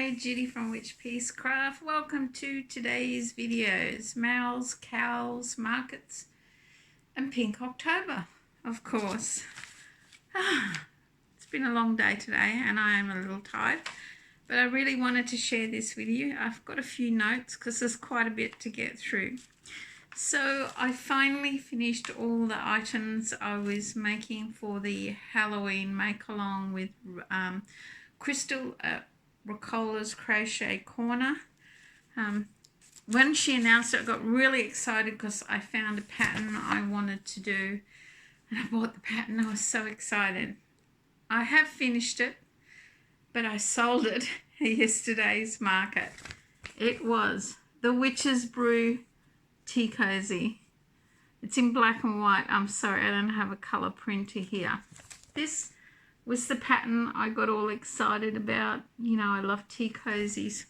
Hi, Judy from Witchpeace Craft. Welcome to today's videos. Males, cows, markets, and pink October, of course. It's been a long day today and I am a little tired, but I really wanted to share this with you. I've got a few notes because there's quite a bit to get through. So I finally finished all the items I was making for the Halloween make-along with Crystal at Ricola's Crochet Corner. When she announced it, I got really excited because I found a pattern I wanted to do and I bought the pattern. I was so excited. I have finished it, but I sold it at yesterday's market. It was the Witch's Brew Tea Cozy. It's in black and white. I'm sorry, I don't have a colour printer here. This was the pattern I got all excited about. You know, I love tea cozies.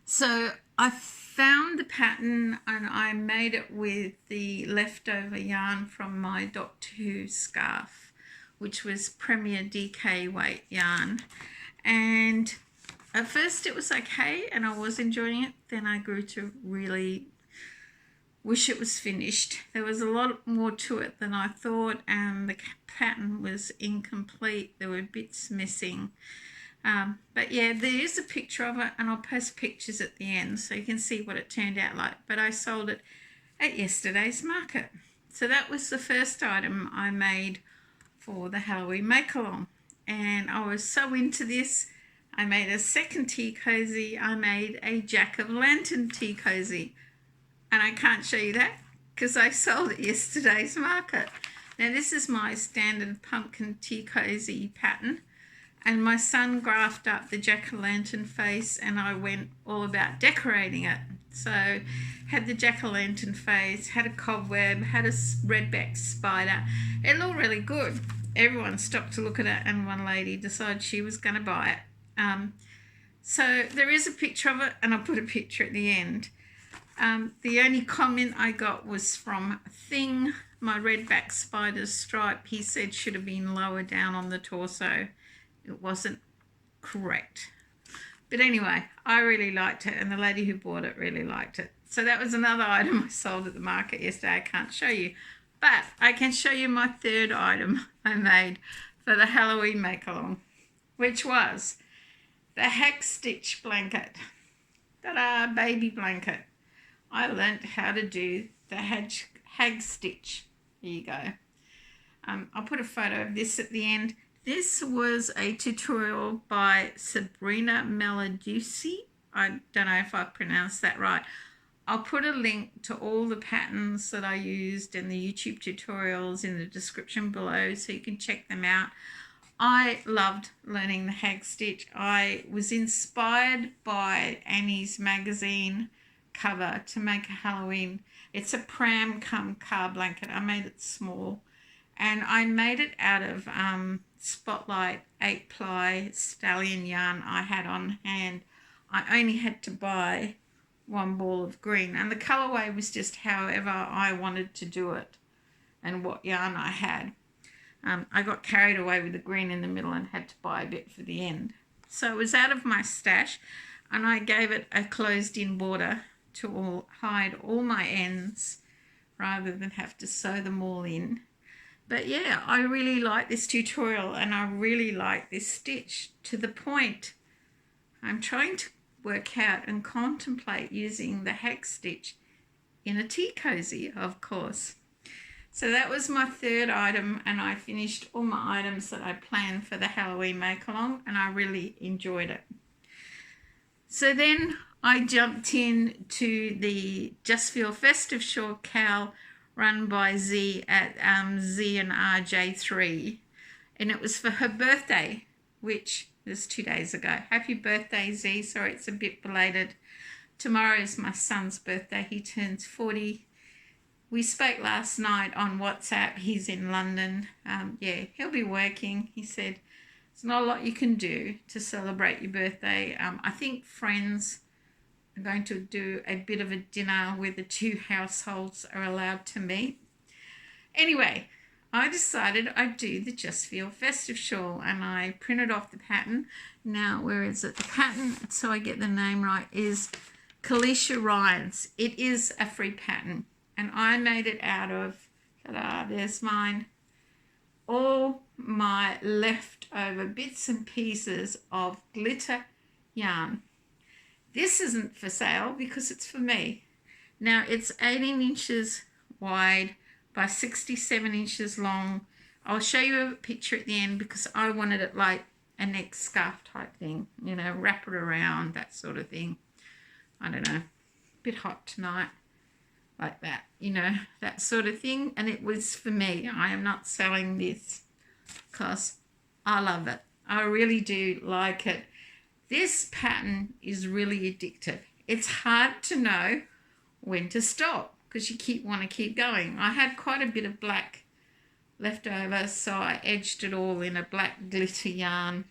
So I found the pattern and I made it with the leftover yarn from my Doctor Who scarf, which was Premier DK weight yarn. And at first it was okay and I was enjoying it. Then I grew to really wish it was finished. There was a lot more to it than I thought and the pattern was incomplete. There were bits missing. But yeah, there is a picture of it and I'll post pictures at the end so you can see what it turned out like. But I sold it at yesterday's market. So that was the first item I made for the Halloween make-along. And I was so into this, I made a second tea cozy. I made a jack-o'-lantern tea cozy. And I can't show you that because I sold it yesterday's market. Now this is my standard pumpkin tea cozy pattern. And my son graphed up the jack-o'-lantern face and I went all about decorating it. So had the jack-o'-lantern face, had a cobweb, had a redback spider. It looked really good. Everyone stopped to look at it and one lady decided she was going to buy it. So there is a picture of it and I'll put a picture at the end. The only comment I got was from Thing, my redback spider stripe. He said should have been lower down on the torso. It wasn't correct. But anyway, I really liked it and the lady who bought it really liked it. So that was another item I sold at the market yesterday. I can't show you. But I can show you my third item I made for the Halloween make-along, which was the hag stitch blanket. Ta-da, baby blanket. I learnt how to do the hag stitch. Here you go. I'll put a photo of this at the end. This was a tutorial by Sabrina Melodieuse. I don't know if I pronounced that right. I'll put a link to all the patterns that I used in the YouTube tutorials in the description below so you can check them out. I loved learning the hag stitch. I was inspired by Annie's magazine cover to make a Halloween. It's a Pram Car Blanket. I made it small and I made it out of Spotlight 8-ply stallion yarn I had on hand. I only had to buy one ball of green and the colorway was just however I wanted to do it and what yarn I had. I got carried away with the green in the middle and had to buy a bit for the end. So it was out of my stash and I gave it a closed-in border to hide all my ends rather than have to sew them all in. But yeah, I really like this tutorial and I really like this stitch to the point I'm trying to work out and contemplate using the hag stitch in a tea cozy, of course. So that was my third item and I finished all my items that I planned for the Halloween make-along and I really enjoyed it. So then I jumped in to the Just Feel Festive Shawl cowl run by Z at Z and RJ3 and it was for her birthday, which was 2 days ago. Happy birthday, Z. Sorry it's a bit belated. Tomorrow is my son's birthday. He turns 40. We spoke last night on WhatsApp. He's in London. Yeah, he'll be working. He said there's not a lot you can do to celebrate your birthday. I think friends are going to do a bit of a dinner where the two households are allowed to meet. Anyway, I decided I'd do the Just For Your Festive shawl, and I printed off the pattern. Now, where is it? The pattern, so I get the name right, is Calesisha Coffee. It is a free pattern, and I made it out of, ta-da, there's mine, all my leftover bits and pieces of glitter yarn. This isn't for sale because it's for me. Now, it's 18 inches wide by 67 inches long. I'll show you a picture at the end because I wanted it like a neck scarf type thing, you know, wrap it around, that sort of thing. I don't know, a bit hot tonight, like that, you know, that sort of thing. And it was for me. I am not selling this because I love it. I really do like it. This pattern is really addictive. It's hard to know when to stop because you want to keep going. I had quite a bit of black left over, so I edged it all in a black glitter yarn.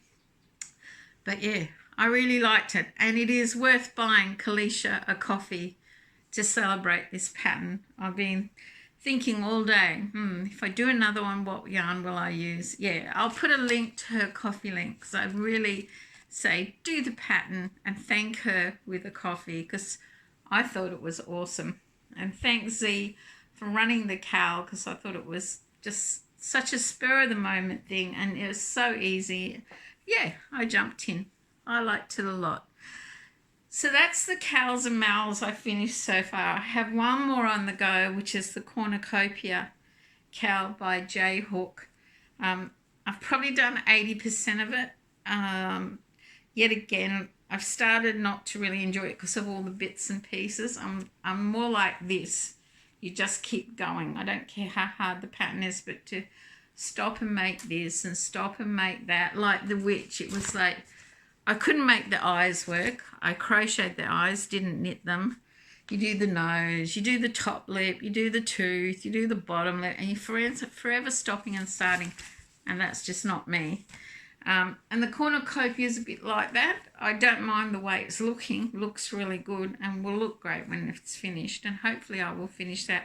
But yeah, I really liked it, and it is worth buying Calesisha Coffee to celebrate this pattern. I've been thinking all day, if I do another one, what yarn will I use? Yeah, I'll put a link to her coffee link because I really say do the pattern and thank her with a coffee because I thought it was awesome. And thanks Z for running the Cal because I thought it was just such a spur of the moment thing and it was so easy. Yeah, I jumped in. I liked it a lot. So that's the Cals and Mals I finished so far. I have one more on the go, which is the Cornucopia Cal by J Hook. I've probably done 80% of it. Yet again, I've started not to really enjoy it because of all the bits and pieces. I'm more like this. You just keep going. I don't care how hard the pattern is, but to stop and make this and stop and make that. Like the witch, it was like I couldn't make the eyes work. I crocheted the eyes, didn't knit them. You do the nose, you do the top lip, you do the tooth, you do the bottom lip, and you're forever stopping and starting, and that's just not me. And the Cornucopia is a bit like that. I don't mind the way it's looking. Looks really good and will look great when it's finished. And hopefully I will finish that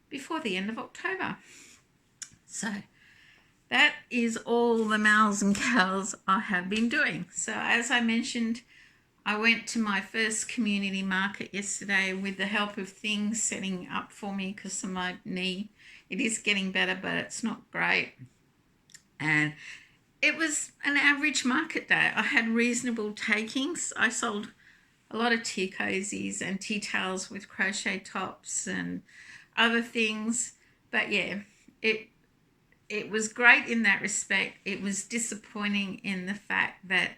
before the end of October. So that is all the Mals and Cals I have been doing. So as I mentioned, I went to my first community market yesterday with the help of things setting up for me because of my knee. It is getting better, but it's not great. And it was an average market day. I had reasonable takings. I sold a lot of tea cozies and tea towels with crochet tops and other things. But yeah, it was great in that respect. It was disappointing in the fact that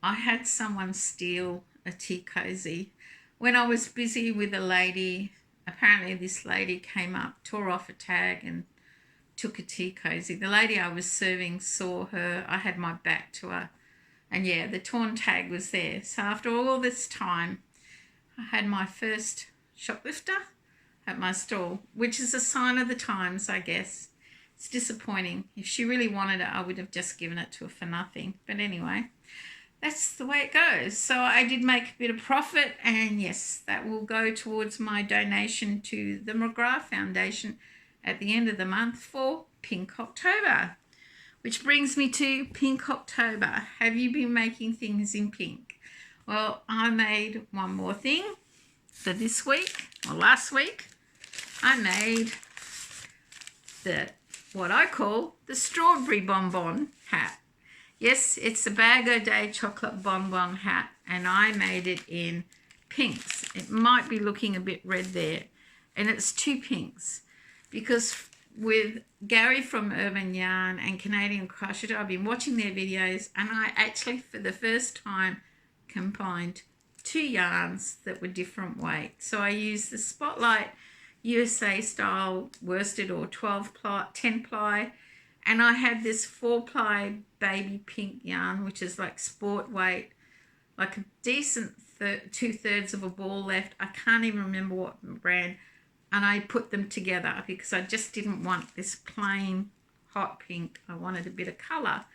I had someone steal a tea cozy. When I was busy with a lady, apparently this lady came up, tore off a tag and took a tea cozy. The lady I was serving saw her. I had my back to her. And yeah, the torn tag was there. So after all this time, I had my first shoplifter at my stall, which is a sign of the times, I guess. It's disappointing. If she really wanted it, I would have just given it to her for nothing. But anyway, that's the way it goes. So I did make a bit of profit, and yes, that will go towards my donation to the McGrath Foundation at the end of the month for Pink October, which brings me to Pink October. Have you been making things in pink? Well, I made one more thing for this week, or last week. I made what I call the strawberry bonbon hat. Yes, it's a Bag O' Day chocolate bonbon hat, and I made it in pinks. It might be looking a bit red there, and it's two pinks. Because with Gary from Urban Yarn and Canadian Crochet, I've been watching their videos and I actually for the first time combined two yarns that were different weight. So I used the Spotlight USA style worsted or 10 ply, and I had this 4 ply baby pink yarn, which is like sport weight, like a decent 2/3 of a ball left. I can't even remember what brand. And I put them together because I just didn't want this plain hot pink. I wanted a bit of colour,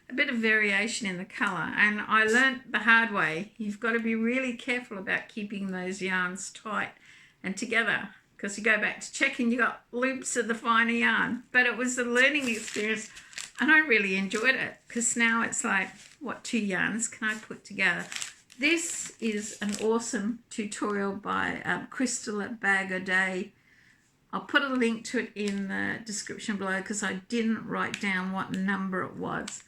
a bit of variation in the colour. And I learnt the hard way. You've got to be really careful about keeping those yarns tight and together because you go back to check and you got loops of the finer yarn. But it was a learning experience, and I really enjoyed it, because now it's like, what 2 yarns can I put together? This is an awesome tutorial by Crystal at Bag a Day. I'll put a link to it in the description below, because I didn't write down what number it was.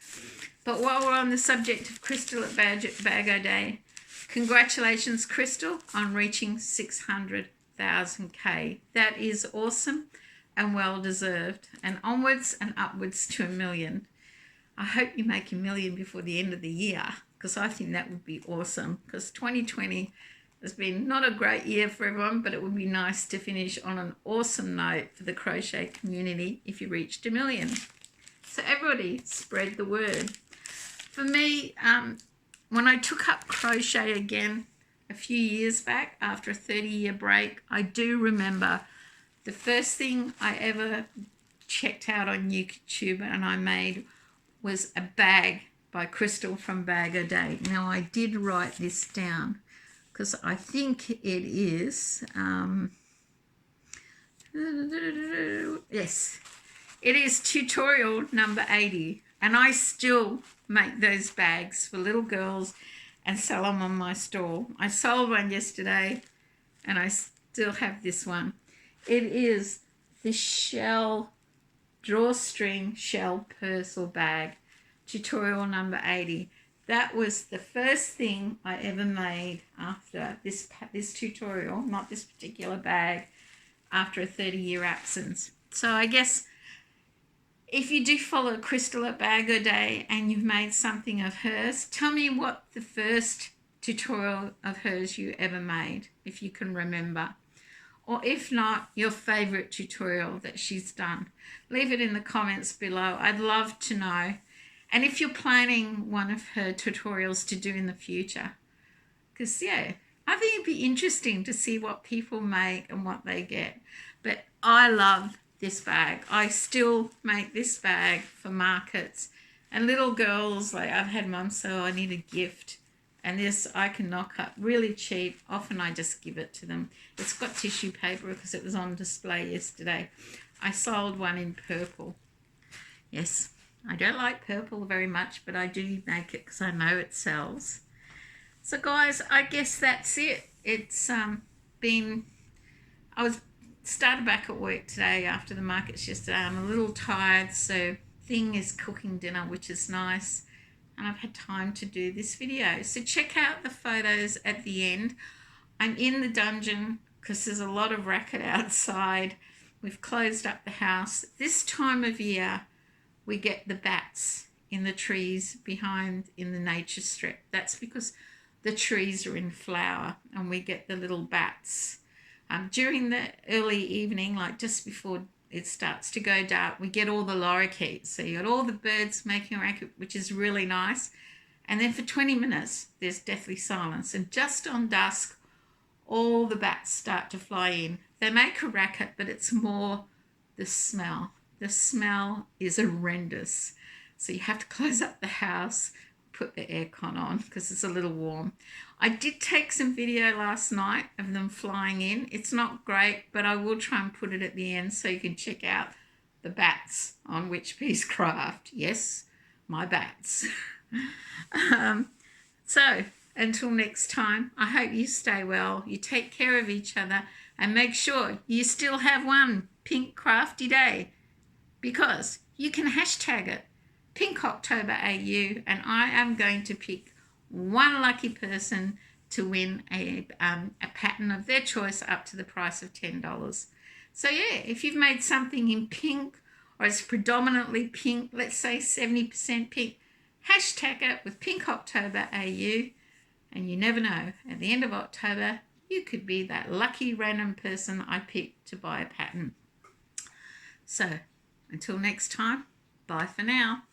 But while we're on the subject of Crystal at Bag a Day, congratulations, Crystal, on reaching 600,000K. That is awesome and well deserved, and onwards and upwards to 1 million. I hope you make 1 million before the end of the year, because I think that would be awesome, because 2020 has been not a great year for everyone, but it would be nice to finish on an awesome note for the crochet community if you reached 1 million. So everybody spread the word. For me, when I took up crochet again a few years back after a 30-year break, I do remember the first thing I ever checked out on YouTube and I made was a bag by Crystal from Bag a Day. Now, I did write this down because I think it is, yes, it is tutorial number 80. And I still make those bags for little girls and sell them on my stall. I sold one yesterday and I still have this one. It is the Shell drawstring shell parcel bag, tutorial number 80. That was the first thing I ever made after this tutorial, not this particular bag, after a 30-year absence. So I guess if you do follow Crystal at Bag a Day and you've made something of hers, tell me what the first tutorial of hers you ever made, if you can remember. Or if not, your favourite tutorial that she's done. Leave it in the comments below. I'd love to know. And if you're planning one of her tutorials to do in the future. Because, yeah, I think it'd be interesting to see what people make and what they get. But I love this bag. I still make this bag for markets. And little girls, like I've had mum say, oh, I need a gift. And this I can knock up really cheap. Often I just give it to them. It's got tissue paper because it was on display yesterday. I sold one in purple. Yes, I don't like purple very much, but I do make it because I know it sells. So guys, I guess that's it. It's been, I was started back at work today after the markets yesterday. I'm a little tired, so Thing is cooking dinner, which is nice. And I've had time to do this video. So check out the photos at the end. I'm in the dungeon because there's a lot of racket outside. We've closed up the house. This time of year, we get the bats in the trees behind in the nature strip. That's because the trees are in flower and we get the little bats. During the early evening, like just before it starts to go dark, we get all the lorikeets. So you got all the birds making a racket, which is really nice. And then for 20 minutes, there's deathly silence. And just on dusk, all the bats start to fly in. They make a racket, but it's more the smell. The smell is horrendous. So you have to close up the house, put the aircon on because it's a little warm. I did take some video last night of them flying in. It's not great, but I will try and put it at the end so you can check out the bats on Witchpeace Craft. Yes, my bats. So until next time, I hope you stay well, you take care of each other, and make sure you still have one pink crafty day, because you can hashtag it Pink October AU, and I am going to pick one lucky person to win a pattern of their choice up to the price of $10. So yeah, if you've made something in pink or it's predominantly pink, let's say 70% pink, hashtag it with Pink October AU, and you never know, at the end of October you could be that lucky random person I picked to buy a pattern. So until next time, bye for now.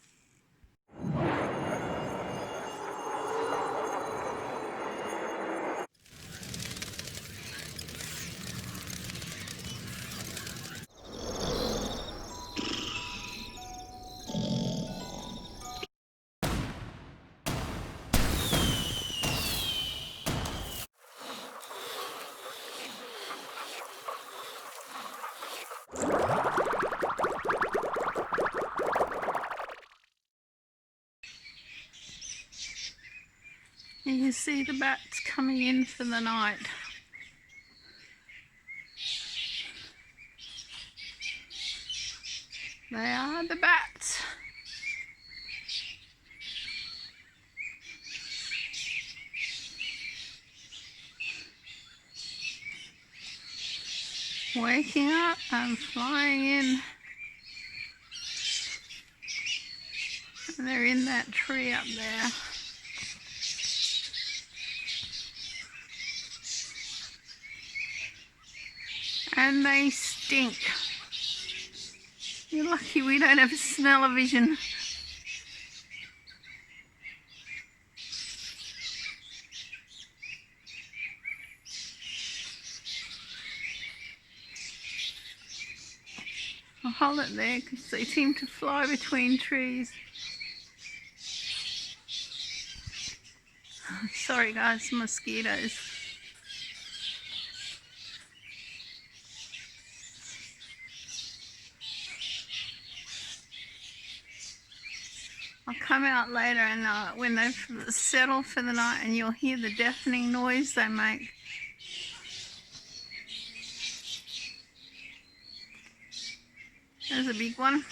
You can see the bats coming in for the night. They are the bats. Waking up and flying in. And they're in that tree up there. And they stink. You're lucky we don't have smell-o-vision. I'll hold it there because they seem to fly between trees. Sorry guys, mosquitoes. I'll come out later and when they've settled for the night, and you'll hear the deafening noise they make. There's a big one.